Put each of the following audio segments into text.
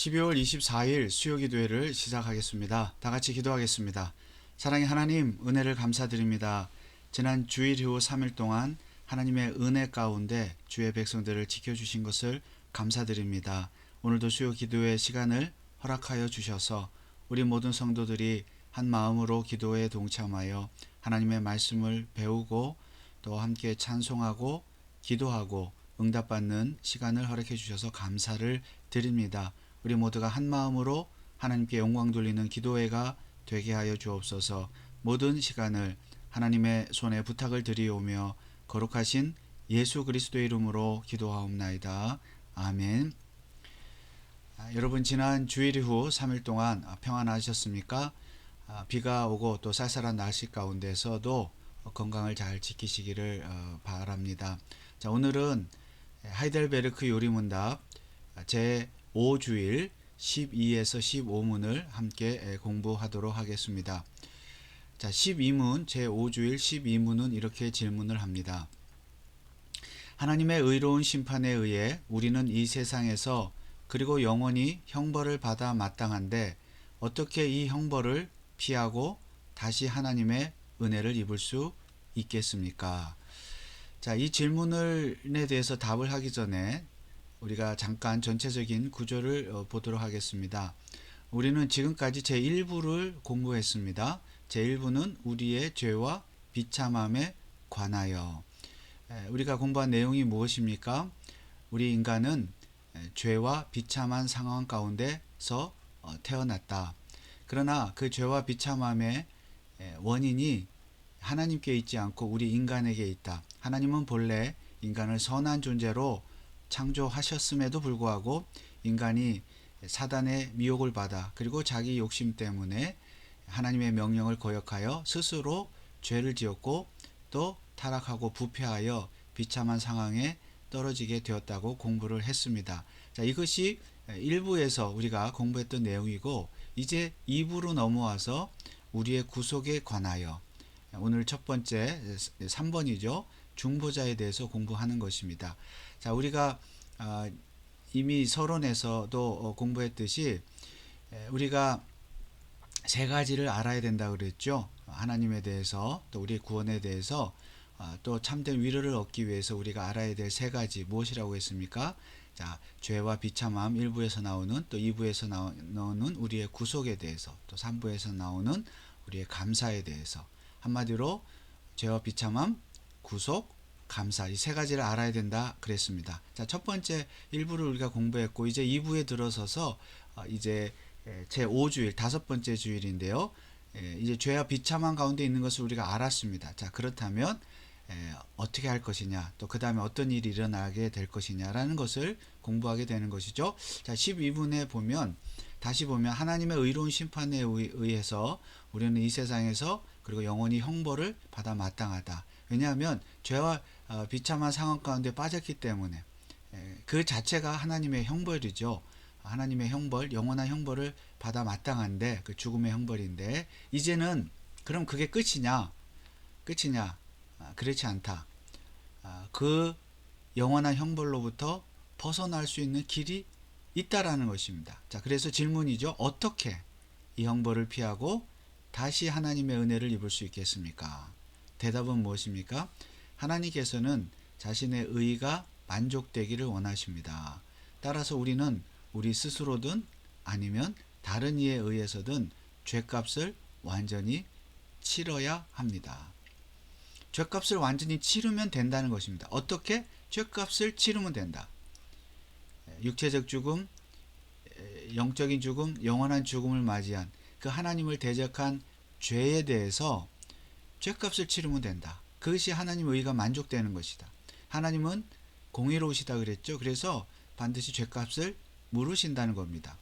12월 24일 수요기도회를 시작하겠습니다. 다 같이 기도하겠습니다. 사랑의 하나님, 은혜를 감사드립니다. 지난 주일 이후 3일 동안 하나님의 은혜 가운데 주의 백성들을 지켜주신 것을 감사드립니다. 오늘도 수요기도회 시간을 허락하여 주셔서 우리 모든 성도들이 한 마음으로 기도에 동참하여 하나님의 말씀을 배우고 또 함께 찬송하고 기도하고 응답받는 시간을 허락해 주셔서 감사를 드립니다. 우리 모두가 한 마음으로 하나님께 영광 돌리는 기도회가 되게 하여 주옵소서. 모든 시간을 하나님의 손에 부탁을 드리오며 거룩하신 예수 그리스도의 이름으로 기도하옵나이다. 아멘. 여러분, 지난 주일 이후 3일 동안 평안하셨습니까? 비가 오고 또 쌀쌀한 날씨 가운데서도 건강을 잘 지키시기를 바랍니다. 자, 오늘은 하이델베르크 요리문답 제5주일 12에서 15문을 함께 공부하도록 하겠습니다. 자, 12문 제5주일 12문은 이렇게 질문을 합니다. 하나님의 의로운 심판에 의해 우리는 이 세상에서 그리고 영원히 형벌을 받아 마땅한데 어떻게 이 형벌을 피하고 다시 하나님의 은혜를 입을 수 있겠습니까? 자, 이 질문에 대해서 답을 하기 전에 우리가 잠깐 전체적인 구조를 보도록 하겠습니다. 우리는 지금까지 제1부를 공부했습니다. 제1부는 우리의 죄와 비참함에 관하여. 우리가 공부한 내용이 무엇입니까? 우리 인간은 죄와 비참한 상황 가운데서 태어났다. 그러나 그 죄와 비참함의 원인이 하나님께 있지 않고 우리 인간에게 있다. 하나님은 본래 인간을 선한 존재로 창조하셨음에도 불구하고 인간이 사단의 미혹을 받아 그리고 자기 욕심 때문에 하나님의 명령을 거역하여 스스로 죄를 지었고 또 타락하고 부패하여 비참한 상황에 떨어지게 되었다고 공부를 했습니다. 자, 이것이 1부에서 우리가 공부했던 내용이고 이제 2부로 넘어와서 우리의 구속에 관하여 오늘 첫 번째 3번이죠. 중보자에 대해서 공부하는 것입니다. 자, 우리가 이미 서론에서도 공부했듯이 우리가 세 가지를 알아야 된다 그랬죠. 하나님에 대해서 또 우리의 구원에 대해서 또 참된 위로를 얻기 위해서 우리가 알아야 될 세 가지 무엇이라고 했습니까? 자, 죄와 비참함 1부에서 나오는 또 2부에서 나오는 우리의 구속에 대해서 또 3부에서 나오는 우리의 감사에 대해서 한마디로 죄와 비참함, 구속, 감사 이 세 가지를 알아야 된다 그랬습니다. 자, 첫 번째 1부를 우리가 공부했고 이제 2부에 들어서서 이제 제5주일 다섯 번째 주일인데요. 이제 죄와 비참함 가운데 있는 것을 우리가 알았습니다. 자, 그렇다면 어떻게 할 것이냐 또 그 다음에 어떤 일이 일어나게 될 것이냐라는 것을 공부하게 되는 것이죠. 자, 12분에 보면 다시 보면 하나님의 의로운 심판에 의해서 우리는 이 세상에서 그리고 영원히 형벌을 받아 마땅하다. 왜냐하면 죄와 비참한 상황 가운데 빠졌기 때문에 그 자체가 하나님의 형벌이죠. 하나님의 형벌, 영원한 형벌을 받아 마땅한데 그 죽음의 형벌인데 이제는 그럼 그게 끝이냐? 그렇지 않다. 그 영원한 형벌로부터 벗어날 수 있는 길이 있다라는 것입니다. 자, 그래서 질문이죠. 어떻게 이 형벌을 피하고 다시 하나님의 은혜를 입을 수 있겠습니까? 대답은 무엇입니까? 하나님께서는 자신의 의가 만족되기를 원하십니다. 따라서 우리는 우리 스스로든 아니면 다른 이에 의해서든 죄값을 완전히 치러야 합니다. 죄값을 완전히 치르면 된다는 것입니다. 어떻게? 죄값을 치르면 된다. 육체적 죽음, 영적인 죽음, 영원한 죽음을 맞이한 그 하나님을 대적한 죄에 대해서 죄값을 치르면 된다. 그것이 하나님의 의가 만족되는 것이다. 하나님은 공의로우시다 그랬죠. 그래서 반드시 죄값을 물으신다는 겁니다.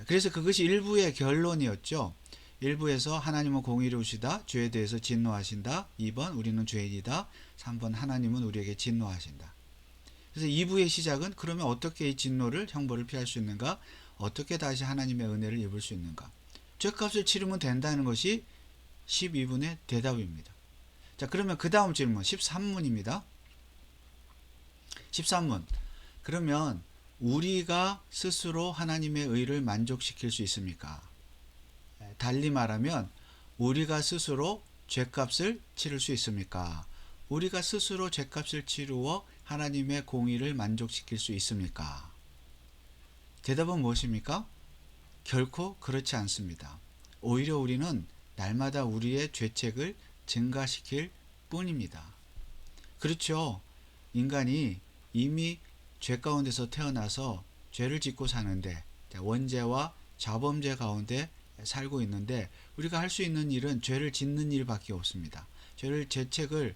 그래서 그것이 1부의 결론이었죠. 1부에서 하나님은 공의로우시다. 죄에 대해서 진노하신다. 2번 우리는 죄인이다. 3번 하나님은 우리에게 진노하신다. 그래서 2부의 시작은 그러면 어떻게 이 진노를 형벌을 피할 수 있는가? 어떻게 다시 하나님의 은혜를 입을 수 있는가? 죄값을 치르면 된다는 것이 12분의 대답입니다. 자, 그러면 그 다음 질문 13문입니다. 13문. 그러면 우리가 스스로 하나님의 의를 만족시킬 수 있습니까? 달리 말하면 우리가 스스로 죄값을 치를 수 있습니까? 우리가 스스로 죄값을 치루어 하나님의 공의를 만족시킬 수 있습니까? 대답은 무엇입니까? 결코 그렇지 않습니다. 오히려 우리는 날마다 우리의 죄책을 증가시킬 뿐입니다. 그렇죠. 인간이 이미 죄 가운데서 태어나서 죄를 짓고 사는데, 원죄와 자범죄 가운데 살고 있는데, 우리가 할 수 있는 일은 죄를 짓는 일밖에 없습니다. 죄책을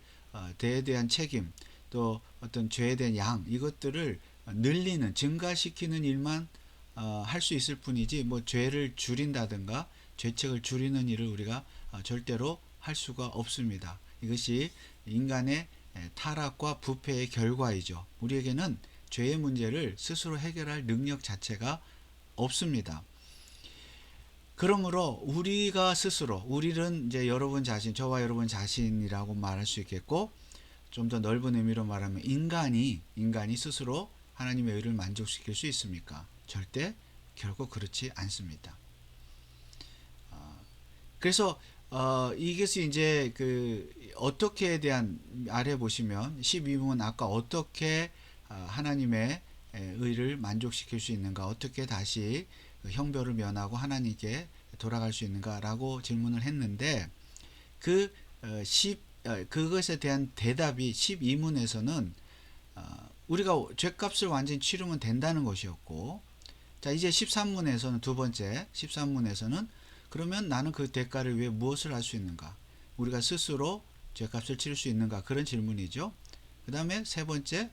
죄에 대한 책임, 또 어떤 죄에 대한 양, 이것들을 늘리는, 증가시키는 일만 할 수 있을 뿐이지, 뭐 죄를 줄인다든가 죄책을 줄이는 일을 우리가 절대로 할 수가 없습니다. 이것이 인간의 타락과 부패의 결과이죠. 우리에게는 죄의 문제를 스스로 해결할 능력 자체가 없습니다. 그러므로 우리가 스스로, 우리는 이제 여러분 자신, 저와 여러분 자신이라고 말할 수 있겠고, 좀 더 넓은 의미로 말하면 인간이 스스로 하나님의 의를 만족시킬 수 있습니까? 절대 결코 그렇지 않습니다. 그래서 이것이 이제 어떻게에 대한, 아래 보시면 12문 아까 어떻게 하나님의 의를 만족시킬 수 있는가, 어떻게 다시 형벌을 면하고 하나님께 돌아갈 수 있는가라고 질문을 했는데, 그것에 대한 대답이 12문에서는 우리가 죄값을 완전히 치르면 된다는 것이었고, 자 이제 13문에서는 두 번째 13문에서는 그러면 나는 그 대가를 위해 무엇을 할 수 있는가, 우리가 스스로 죄값을 치를 수 있는가, 그런 질문이죠. 그 다음에 세 번째,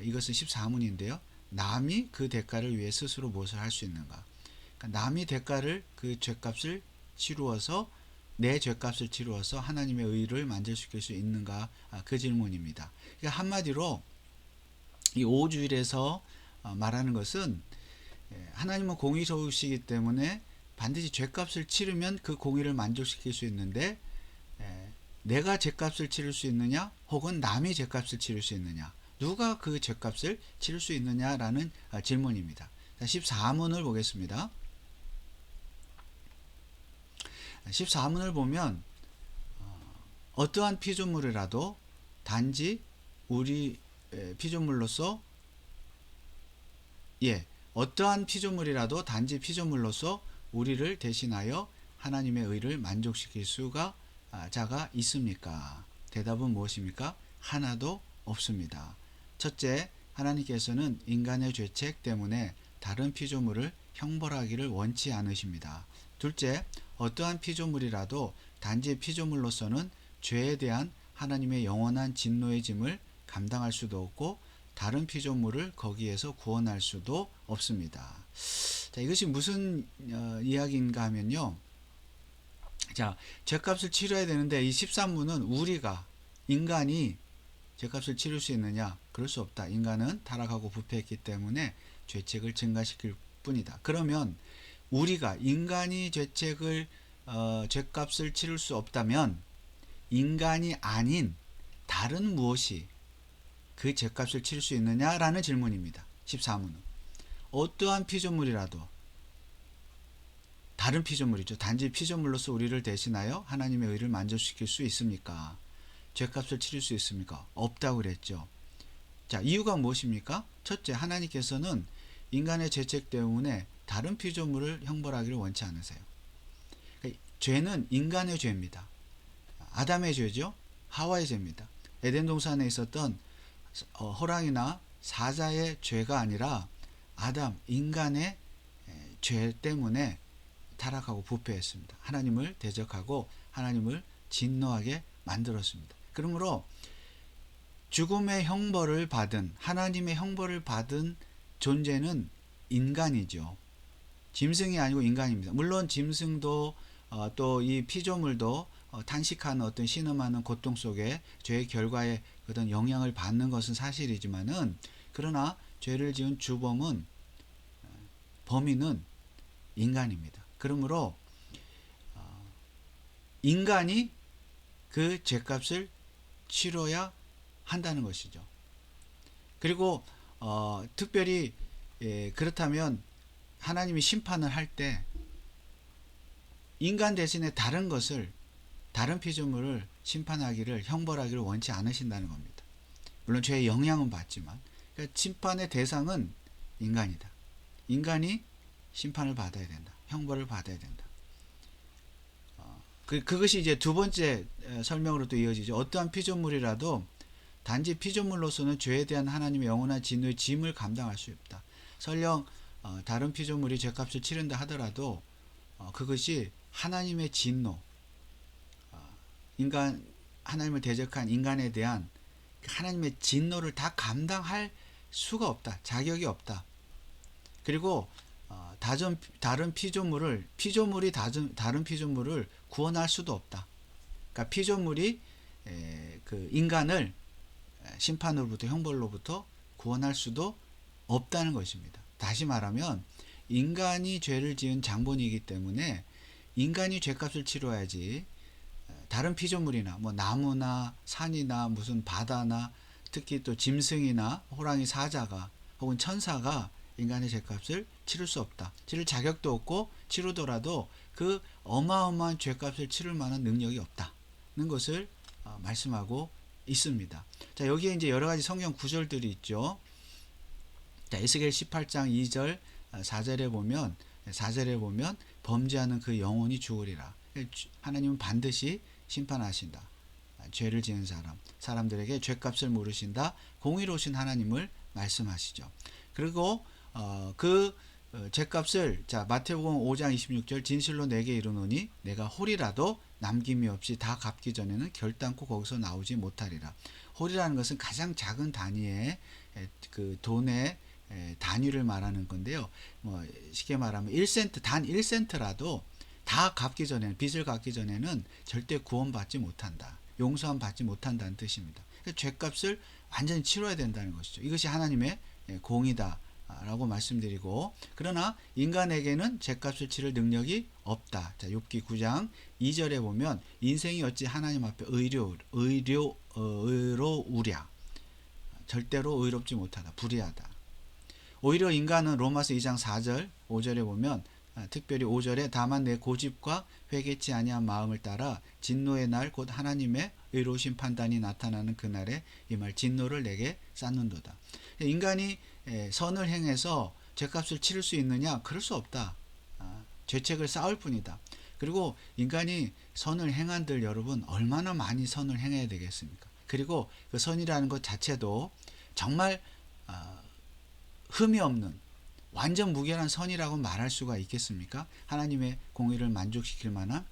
이것은 14문인데요. 남이 그 대가를 위해 스스로 무엇을 할 수 있는가, 그러니까 남이 대가를, 그 죄값을 치루어서, 내 죄값을 치루어서 하나님의 의를 만족시킬 수 있는가, 그 질문입니다. 그러니까 한마디로 이 5주일에서 말하는 것은, 하나님은 공의로우시기 때문에 반드시 죄값을 치르면 그 공의를 만족시킬 수 있는데, 내가 죄값을 치를 수 있느냐, 혹은 남이 죄값을 치를 수 있느냐, 누가 그 죄값을 치를 수 있느냐라는 질문입니다. 14문을 보겠습니다. 14문을 보면 어떠한 피조물이라도 단지 우리 피조물로서, 어떠한 피조물이라도 단지 피조물로서 우리를 대신하여 하나님의 의를 만족시킬 수가 자가 있습니까? 대답은 무엇입니까? 하나도 없습니다. 첫째, 하나님께서는 인간의 죄책 때문에 다른 피조물을 형벌하기를 원치 않으십니다. 둘째, 어떠한 피조물이라도 단지 피조물로서는 죄에 대한 하나님의 영원한 진노의 짐을 감당할 수도 없고, 다른 피조물을 거기에서 구원할 수도 없습니다. 자, 이것이 무슨 이야기인가 하면요. 자, 죄값을 치러야 되는데 이 13문은 우리가, 인간이 죄값을 치를 수 있느냐? 그럴 수 없다. 인간은 타락하고 부패했기 때문에 죄책을 증가시킬 뿐이다. 그러면 우리가, 인간이 죄값을 치를 수 없다면 인간이 아닌 다른 무엇이 그 죄값을 치를 수 있느냐라는 질문입니다. 14문은 어떠한 피조물이라도, 다른 피조물이죠. 단지 피조물로서 우리를 대신하여 하나님의 의를 만족시킬 수 있습니까? 죄값을 치를 수 있습니까? 없다고 그랬죠. 자, 이유가 무엇입니까? 첫째, 하나님께서는 인간의 죄책 때문에 다른 피조물을 형벌하기를 원치 않으세요. 그러니까 죄는 인간의 죄입니다. 아담의 죄죠. 하와의 죄입니다. 에덴 동산에 있었던 호랑이나 사자의 죄가 아니라 아담, 인간의 죄 때문에 타락하고 부패했습니다. 하나님을 대적하고 하나님을 진노하게 만들었습니다. 그러므로 죽음의 형벌을 받은, 하나님의 형벌을 받은 존재는 인간이죠. 짐승이 아니고 인간입니다. 물론 짐승도 또 이 피조물도 탄식하는, 어떤 신음하는 고통 속에 죄의 결과에 어떤 영향을 받는 것은 사실이지만은, 그러나 죄를 지은 주범은, 범인은 인간입니다. 그러므로 인간이 그 죄값을 치러야 한다는 것이죠. 그리고 특별히 그렇다면 하나님이 심판을 할 때 인간 대신에 다른 피조물을 심판하기를, 형벌하기를 원치 않으신다는 겁니다. 물론 죄의 영향은 받지만, 그러니까 심판의 대상은 인간이다. 인간이 심판을 받아야 된다. 형벌을 받아야 된다. 그것이 이제 두 번째 설명으로 또 이어지죠. 어떠한 피조물이라도 단지 피조물로서는 죄에 대한 하나님의 영원한 진노의 짐을 감당할 수 없다. 설령 다른 피조물이 죄값을 치른다 하더라도 그것이 하나님의 진노, 하나님을 대적한 인간에 대한 하나님의 진노를 다 감당할 수가 없다. 자격이 없다. 그리고 다른 피조물이 다른 피조물을 구원할 수도 없다. 그러니까 피조물이 그 인간을 심판으로부터, 형벌로부터 구원할 수도 없다는 것입니다. 다시 말하면 인간이 죄를 지은 장본이기 때문에 인간이 죄값을 치러야지 다른 피조물이나 뭐 나무나 산이나 무슨 바다나 특히 또 짐승이나 호랑이, 사자가 혹은 천사가 인간의 죄값을 치를 수 없다. 치를 자격도 없고 치르더라도 그 어마어마한 죄값을 치를 만한 능력이 없다는 것을 말씀하고 있습니다. 자, 여기에 이제 여러 가지 성경 구절들이 있죠. 자, 에스겔 18장 2절 4절에 보면 범죄하는 그 영혼이 죽으리라. 하나님은 반드시 심판하신다. 죄를 지은 사람들에게 죄값을 물으신다. 공의로우신 하나님을 말씀하시죠. 그리고 그 죄값을, 자, 마태복음 5장 26절, 진실로 내게 이르노니 내가 홀이라도 남김이 없이 다 갚기 전에는 결단코 거기서 나오지 못하리라. 홀이라는 것은 가장 작은 단위의 그 돈의 단위를 말하는 건데요. 뭐 쉽게 말하면 1센트, 단 1센트라도 다 갚기 전에는, 빚을 갚기 전에는 절대 구원받지 못한다. 용서함 받지 못한다는 뜻입니다. 죄값을 완전히 치러야 된다는 것이죠. 이것이 하나님의 공이다 라고 말씀드리고, 그러나 인간에게는 죄값을 치를 능력이 없다. 자, 욥기 9장 2절에 보면 인생이 어찌 하나님 앞에 의로우랴. 절대로 의롭지 못하다. 불의하다. 오히려 인간은 로마서 2장 4절 5절에 보면 특별히 5절에 다만 내 고집과 회개치 아니한 마음을 따라 진노의 날 곧 하나님의 의로우신 판단이 나타나는 그날에 이 말 진노를 내게 쌓는도다. 인간이 선을 행해서 죄값을 치를 수 있느냐? 그럴 수 없다. 죄책을 쌓을 뿐이다. 그리고 인간이 선을 행한들 여러분 얼마나 많이 선을 행해야 되겠습니까? 그리고 그 선이라는 것 자체도 정말 흠이 없는 완전 무결한 선이라고 말할 수가 있겠습니까? 하나님의 공의를 만족시킬 만한.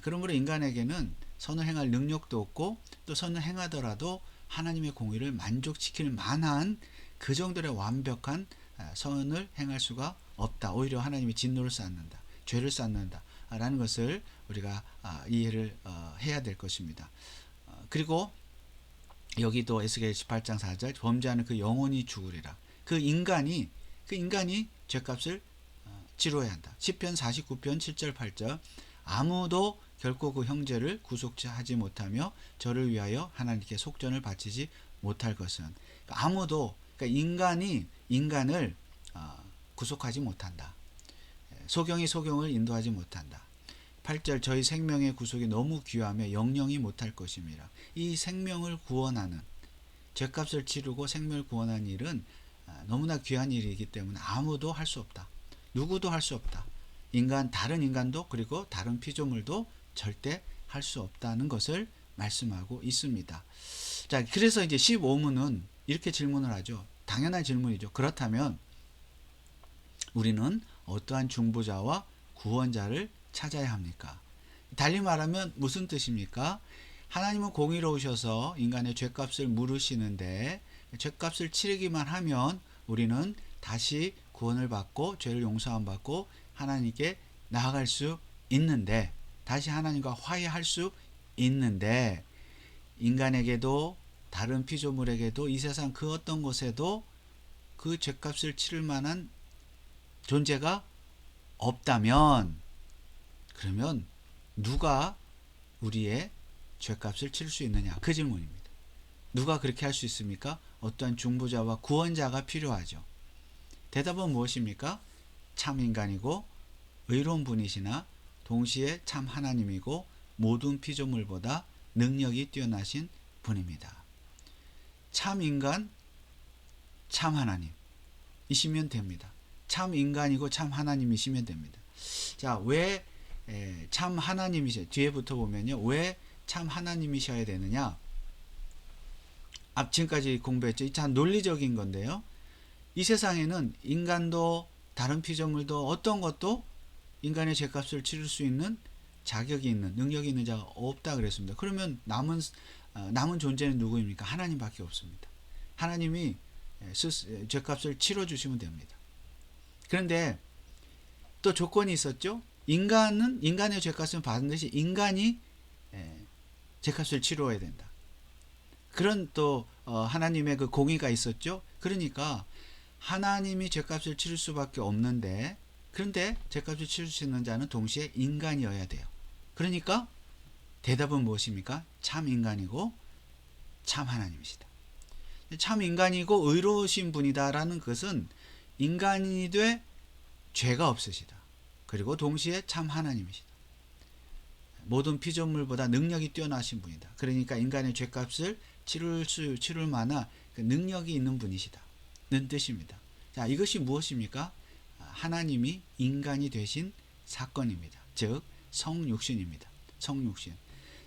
그러므로 인간에게는 선을 행할 능력도 없고 또 선을 행하더라도 하나님의 공의를 만족시킬 만한 그 정도의 완벽한 선을 행할 수가 없다. 오히려 하나님이 진노를 쌓는다. 죄를 쌓는다. 라는 것을 우리가 이해를 해야 될 것입니다. 그리고 여기도 에스겔 18장 4절 범죄하는 그 영혼이 죽으리라. 그 인간이 죄값을 치러야 한다. 시편 49편 7절 8절 아무도 결코 그 형제를 구속케 하지 못하며 저를 위하여 하나님께 속전을 바치지 못할 것은, 아무도, 그러니까 인간이 인간을 구속하지 못한다. 소경이 소경을 인도하지 못한다. 8절 저희 생명의 구속이 너무 귀하며 영영이 못할 것임이라. 이 생명을 구원하는, 죄값을 치르고 생명을 구원하는 일은 너무나 귀한 일이기 때문에 아무도 할 수 없다. 누구도 할 수 없다. 다른 인간도 그리고 다른 피조물도 절대 할 수 없다는 것을 말씀하고 있습니다. 자, 그래서 이제 15문은 이렇게 질문을 하죠. 당연한 질문이죠. 그렇다면 우리는 어떠한 중보자와 구원자를 찾아야 합니까? 달리 말하면 무슨 뜻입니까? 하나님은 공의로우셔서 인간의 죄값을 물으시는데 죄값을 치르기만 하면 우리는 다시 구원을 받고 죄를 용서함 받고 하나님께 나아갈 수 있는데, 다시 하나님과 화해할 수 있는데, 인간에게도 다른 피조물에게도 이 세상 그 어떤 곳에도 그 죄값을 치를 만한 존재가 없다면, 그러면 누가 우리의 죄값을 치를 수 있느냐? 그 질문입니다. 누가 그렇게 할 수 있습니까? 어떠한 중보자와 구원자가 필요하죠. 대답은 무엇입니까? 참 인간이고 의로운 분이시나 동시에 참 하나님이고 모든 피조물보다 능력이 뛰어나신 분입니다. 참 인간, 참 하나님이시면 됩니다. 참 인간이고 참 하나님이시면 됩니다. 자, 왜 참 하나님이셔? 뒤에부터 보면요. 왜 참 하나님이셔야 되느냐? 지금까지 공부했죠. 참 논리적인 건데요. 이 세상에는 인간도 다른 피조물도 어떤 것도 인간의 죄값을 치를 수 있는 자격이 있는 능력이 있는 자가 없다 그랬습니다. 그러면 남은 존재는 누구입니까? 하나님밖에 없습니다. 하나님이 죄값을 치러 주시면 됩니다. 그런데 또 조건이 있었죠. 인간의 죄값을 받은 듯이 인간이 죄값을 치러야 된다. 그런 또 하나님의 그 공의가 있었죠. 그러니까 하나님이 죄값을 치를 수밖에 없는데, 그런데 죄값을 치를 수 있는 자는 동시에 인간이어야 돼요. 그러니까 대답은 무엇입니까? 참 인간이고 참 하나님이시다. 참 인간이고 의로우신 분이다라는 것은 인간이 돼 죄가 없으시다. 그리고 동시에 참 하나님이시다. 모든 피조물보다 능력이 뛰어나신 분이다. 그러니까 인간의 죄값을 치를 만한 그 능력이 있는 분이시다는 뜻입니다. 자, 이것이 무엇입니까? 하나님이 인간이 되신 사건입니다. 즉 성육신입니다. 성육신.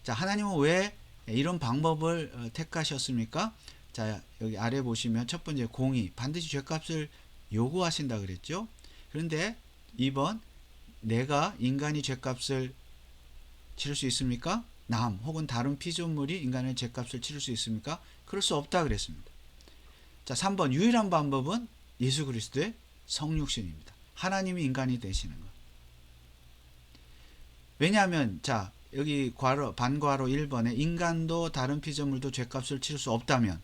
자, 하나님은 왜 이런 방법을 택하셨습니까? 자, 여기 아래 보시면 첫 번째 공의, 반드시 죄값을 요구하신다 그랬죠. 그런데 2번, 내가 인간이 죄값을 치를 수 있습니까? 남 혹은 다른 피조물이 인간의 죄값을 치를 수 있습니까? 그럴 수 없다 그랬습니다. 자, 3번, 유일한 방법은 예수 그리스도의 성육신입니다. 하나님이 인간이 되시는 것. 왜냐하면 자, 여기 반괄호 1번에 인간도 다른 피조물도 죄값을 치를 수 없다면,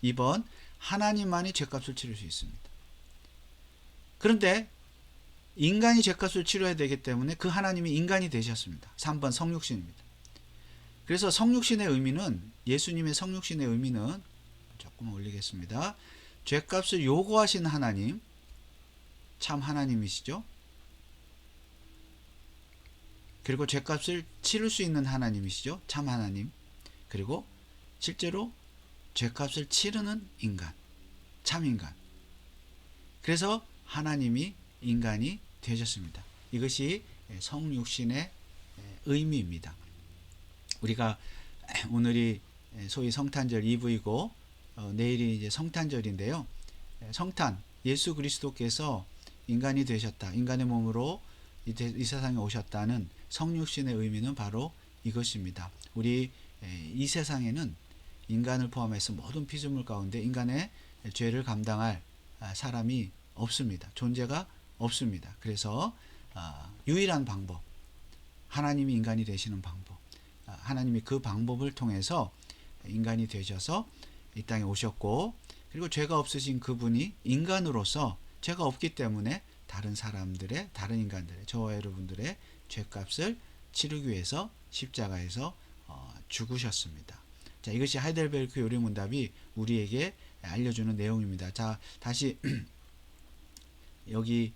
2번, 하나님만이 죄값을 치를 수 있습니다. 그런데 인간이 죄값을 치러야 되기 때문에 그 하나님이 인간이 되셨습니다. 3번 성육신입니다. 그래서 성육신의 의미는, 예수님의 성육신의 의미는 조금 올리겠습니다. 죄값을 요구하신 하나님, 참 하나님이시죠. 그리고 죄값을 치를 수 있는 하나님이시죠. 참 하나님. 그리고 실제로 죄값을 치르는 인간, 참 인간. 그래서 하나님이 인간이 되셨습니다. 이것이 성육신의 의미입니다. 우리가 오늘이 소위 성탄절 이브이고 내일이 이제 성탄절인데요. 성탄, 예수 그리스도께서 인간이 되셨다. 인간의 몸으로 이 세상에 오셨다는 성육신의 의미는 바로 이것입니다. 우리 이 세상에는 인간을 포함해서 모든 피조물 가운데 인간의 죄를 감당할 사람이 없습니다. 존재가 없습니다. 그래서 유일한 방법, 하나님이 인간이 되시는 방법, 하나님이 그 방법을 통해서 인간이 되셔서 이 땅에 오셨고, 그리고 죄가 없으신 그분이 인간으로서 죄가 없기 때문에 다른 사람들의, 다른 인간들의, 저와 여러분들의 죄값을 치르기 위해서 십자가에서 죽으셨습니다. 자, 이것이 하이델베르크 요리문답이 우리에게 알려주는 내용입니다. 자, 다시 여기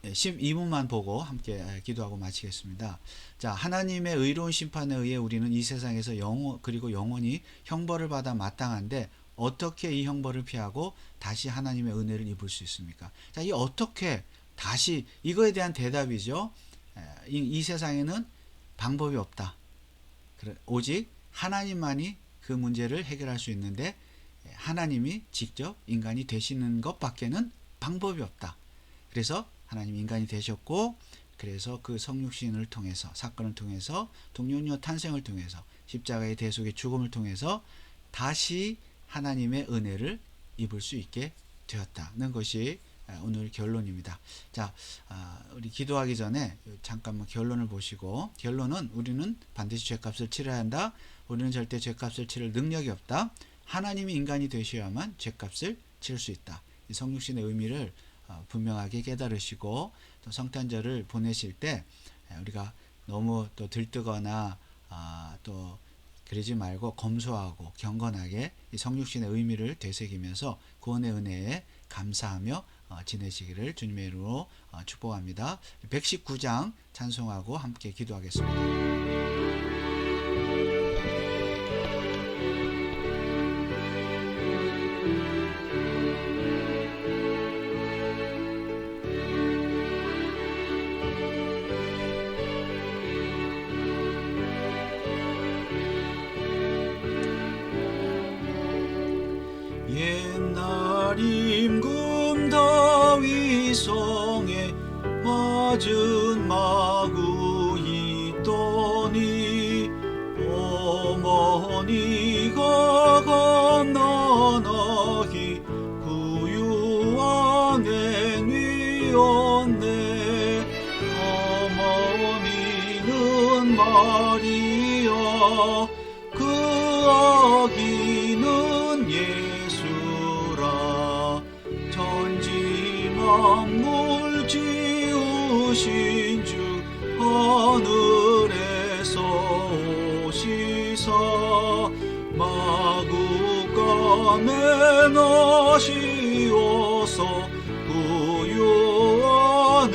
12문만 보고 함께 기도하고 마치겠습니다. 자, 하나님의 의로운 심판에 의해 우리는 이 세상에서 그리고 영원히 형벌을 받아 마땅한데 어떻게 이 형벌을 피하고 다시 하나님의 은혜를 입을 수 있습니까? 자, 이 어떻게 다시, 이거에 대한 대답이죠. 이 세상에는 방법이 없다. 오직 하나님만이 그 문제를 해결할 수 있는데 하나님이 직접 인간이 되시는 것밖에는 방법이 없다. 그래서 하나님 인간이 되셨고, 그래서 그 성육신을 통해서, 사건을 통해서, 동료녀 탄생을 통해서, 십자가의 대속의 죽음을 통해서 다시 하나님의 은혜를 입을 수 있게 되었다는 것이 오늘 결론입니다. 자, 우리 기도하기 전에 잠깐만 결론을 보시고, 결론은 우리는 반드시 죄값을 치러야 한다. 우리는 절대 죄값을 치를 능력이 없다. 하나님이 인간이 되셔야만 죄값을 치를 수 있다. 이 성육신의 의미를 분명하게 깨달으시고, 또 성탄절을 보내실 때 우리가 너무 또 들뜨거나 또 그러지 말고 검소하고 경건하게 이 성육신의 의미를 되새기면서 구원의 은혜에 감사하며 지내시기를 주님의 이름으로 축복합니다. 119장 찬송하고 함께 기도하겠습니다. 옛날 임금 다윗 성에 맞은 마구 있더니 어머니가 갓난아기 부유한 행위였네. 어머니는 마리아, 그 아기는 예수라. 천지 만물 지으신 주 하늘에서 오시사 마구간에 나시어서 부유한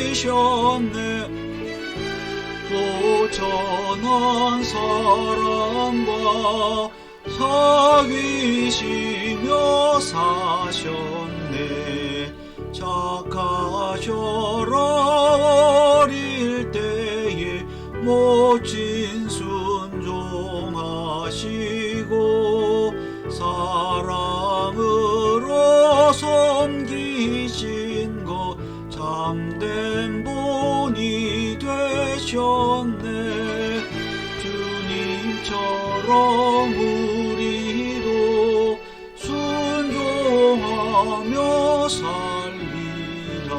행이셨네. 오천한 사람과 사귀시며 사셨네. 착하셔라. 어릴 때에 멋진 순종하시고 사랑으로 섬기신 것 참된 본이 되셨네. 주님처럼 우리도 순종하며 살리라.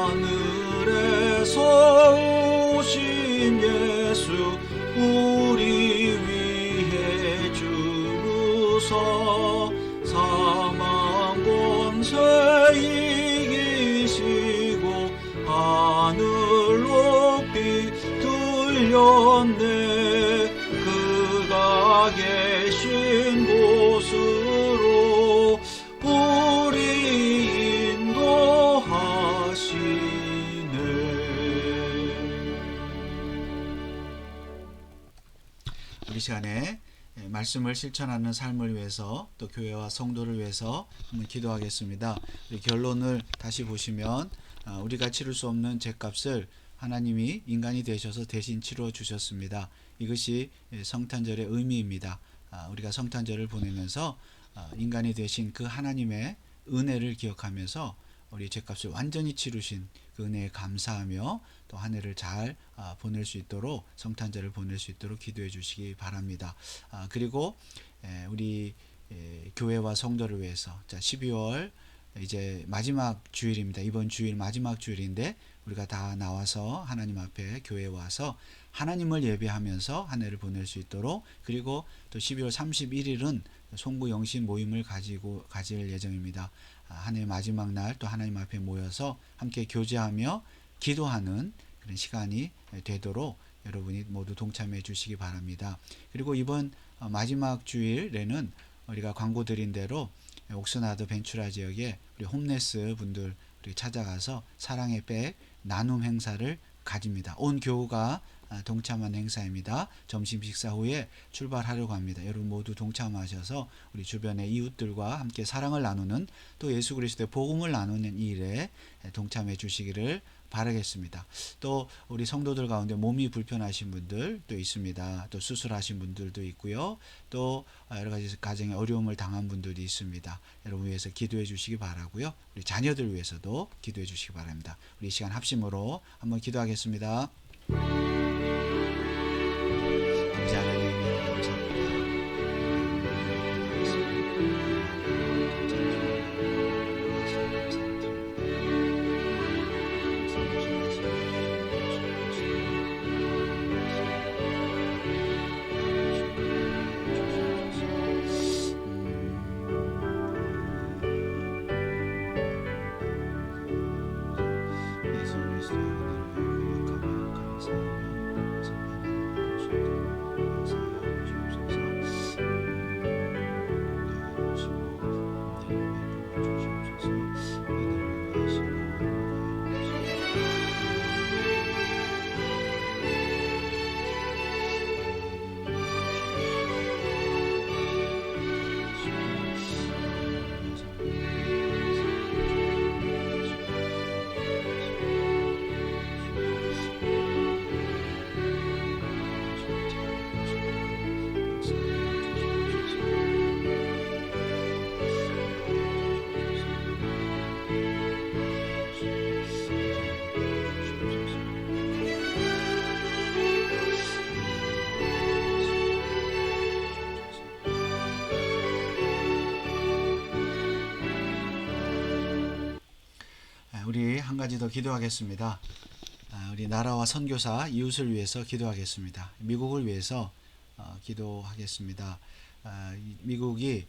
하늘에서 오신 예수 우리 위해 죽으사 사망 권세 이기시고 하늘 높이 들렸네. 그가 계신 곳으로 우리 인도하시네. 우리 시간에 말씀을 실천하는 삶을 위해서 또 교회와 성도를 위해서 한번 기도하겠습니다. 우리 결론을 다시 보시면 우리가 치를 수 없는 죄값을 하나님이 인간이 되셔서 대신 치러 주셨습니다. 이것이 성탄절의 의미입니다. 우리가 성탄절을 보내면서 인간이 되신 그 하나님의 은혜를 기억하면서 우리 죄값을 완전히 치르신 그 은혜에 감사하며 또 한 해를 잘 보낼 수 있도록 성탄절을 보낼 수 있도록 기도해 주시기 바랍니다. 그리고 우리 교회와 성도를 위해서 12월 이제 마지막 주일입니다. 이번 주일 마지막 주일인데 우리가 다 나와서 하나님 앞에 교회에 와서 하나님을 예배하면서 한 해를 보낼 수 있도록, 그리고 또 12월 31일은 송구 영신 모임을 가질 예정입니다. 한 해 마지막 날 또 하나님 앞에 모여서 함께 교제하며 기도하는 그런 시간이 되도록 여러분이 모두 동참해 주시기 바랍니다. 그리고 이번 마지막 주일에는 우리가 광고 드린 대로 옥스나드 벤추라 지역에 우리 홈레스 분들 우리 찾아가서 사랑의 백 나눔 행사를 가집니다. 온 교우가 동참한 행사입니다. 점심 식사 후에 출발하려고 합니다. 여러분 모두 동참하셔서 우리 주변의 이웃들과 함께 사랑을 나누는, 또 예수 그리스도의 복음을 나누는 이 일에 동참해 주시기를 바라겠습니다. 또 우리 성도들 가운데 몸이 불편하신 분들 또 있습니다. 또 수술하신 분들도 있고요. 또 여러 가지 가정에 어려움을 당한 분들이 있습니다. 여러분 위해서 기도해 주시기 바라고요. 우리 자녀들 위해서도 기도해 주시기 바랍니다. 우리 이 시간 합심으로 한번 기도하겠습니다. 아버지 하나님 감사합니다. 예수 그리스도의 은혜로 거룩하며 감사하며 우리 한 가지 더 기도하겠습니다. 우리 나라와 선교사 이웃을 위해서 기도하겠습니다. 미국을 위해서 기도하겠습니다. 미국이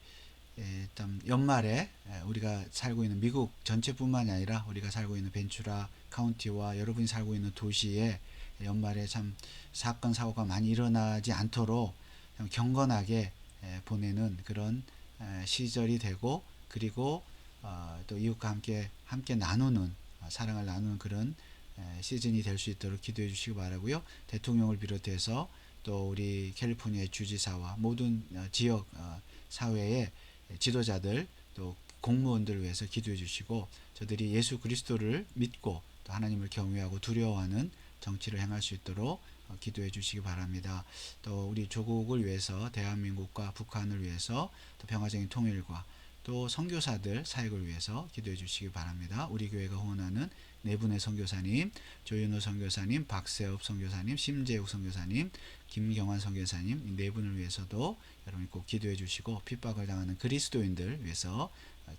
일단 연말에 우리가 살고 있는 미국 전체뿐만이 아니라 우리가 살고 있는 벤츄라 카운티와 여러분이 살고 있는 도시에 연말에 참 사건 사고가 많이 일어나지 않도록 경건하게 보내는 그런 시절이 되고, 그리고 또 이웃과 함께 나누는 사랑을 나누는 그런 시즌이 될 수 있도록 기도해 주시기 바라고요. 대통령을 비롯해서 또 우리 캘리포니아의 주지사와 모든 지역 사회의 지도자들, 또 공무원들을 위해서 기도해 주시고, 저들이 예수 그리스도를 믿고 또 하나님을 경외하고 두려워하는 정치를 행할 수 있도록 기도해 주시기 바랍니다. 또 우리 조국을 위해서, 대한민국과 북한을 위해서, 또 평화적인 통일과 또 선교사들 사역을 위해서 기도해 주시기 바랍니다. 우리 교회가 후원하는 네 분의 선교사님, 조윤호 선교사님, 박세업 선교사님, 심재욱 선교사님, 김경환 선교사님, 이 네 분을 위해서도 여러분이 꼭 기도해 주시고, 핍박을 당하는 그리스도인들 위해서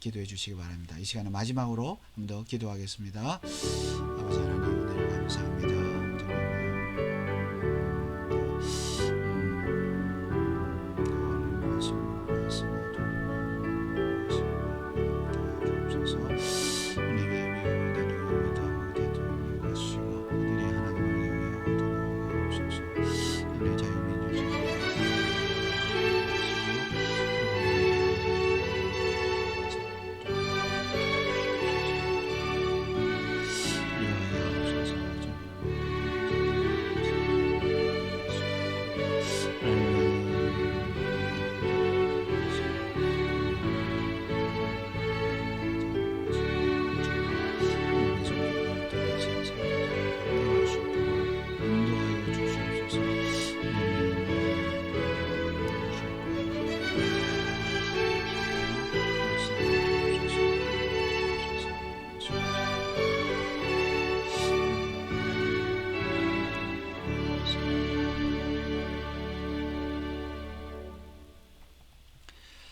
기도해 주시기 바랍니다. 이 시간에 마지막으로 한 번 더 기도하겠습니다. 아버지 하나님, 은혜를 감사합니다.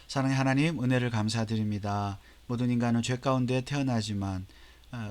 사랑의 하나님, 은혜를 감사드립니다. 모든 인간은 죄 가운데 태어나지만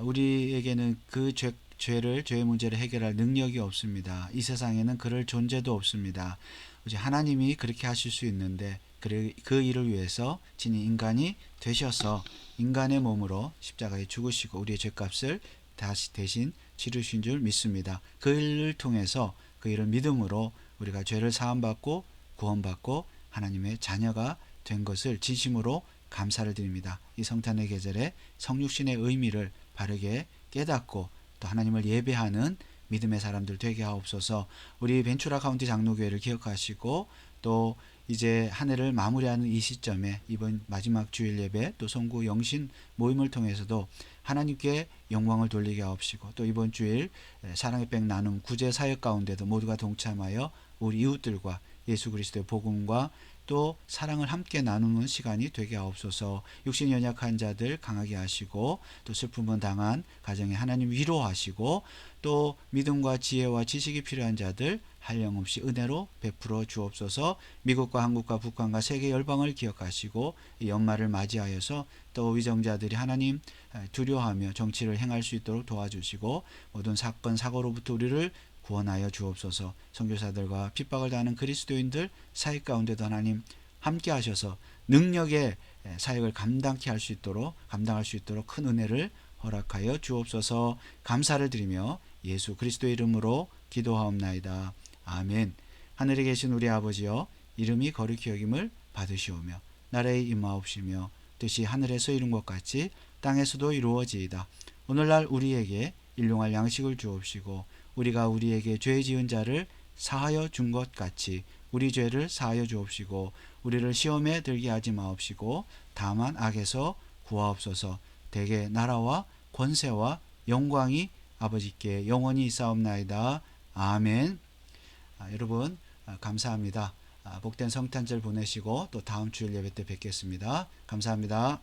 우리에게는 그 죄의 문제를 해결할 능력이 없습니다. 이 세상에는 그럴 존재도 없습니다. 오직 하나님이 그렇게 하실 수 있는데, 그 일을 위해서 친히 인간이 되셔서 인간의 몸으로 십자가에 죽으시고 우리의 죄값을 다시 대신 치르신 줄 믿습니다. 그 일을 통해서, 그 일을 믿음으로 우리가 죄를 사함받고 구원받고 하나님의 자녀가 된 것을 진심으로 감사를 드립니다. 이 성탄의 계절에 성육신의 의미를 바르게 깨닫고 또 하나님을 예배하는 믿음의 사람들 되게 하옵소서. 우리 벤츄라 카운티 장로교회를 기억하시고, 또 이제 한 해를 마무리하는 이 시점에 이번 마지막 주일 예배 또 송구 영신 모임을 통해서도 하나님께 영광을 돌리게 하옵시고, 또 이번 주일 사랑의 백 나눔 구제 사역 가운데도 모두가 동참하여 우리 이웃들과 예수 그리스도의 복음과 또 사랑을 함께 나누는 시간이 되게 하옵소서. 육신 연약한 자들 강하게 하시고, 또 슬픔을 당한 가정에 하나님 위로하시고, 또 믿음과 지혜와 지식이 필요한 자들 한량없이 은혜로 베풀어 주옵소서. 미국과 한국과 북한과 세계 열방을 기억하시고, 이 연말을 맞이하여서 또 위정자들이 하나님 두려워하며 정치를 행할 수 있도록 도와주시고, 모든 사건 사고로부터 우리를 구원하여 주옵소서. 선교사들과 핍박을 당하는 그리스도인들 사역 가운데도 하나님 함께 하셔서 능력의 사역을 감당할 수 있도록 큰 은혜를 허락하여 주옵소서. 감사를 드리며 예수 그리스도의 이름으로 기도하옵나이다. 아멘. 하늘에 계신 우리 아버지여, 이름이 거룩히 여김을 받으시오며 나라의 임하옵시며 뜻이 하늘에서 이룬 것 같이 땅에서도 이루어지이다. 오늘날 우리에게 일용할 양식을 주옵시고, 우리가 우리에게 죄 지은 자를 사하여 준 것 같이 우리 죄를 사하여 주옵시고, 우리를 시험에 들게 하지 마옵시고 다만 악에서 구하옵소서. 대개 나라와 권세와 영광이 아버지께 영원히 있사옵나이다. 아멘. 여러분 감사합니다. 복된 성탄절 보내시고 또 다음 주일 예배 때 뵙겠습니다. 감사합니다.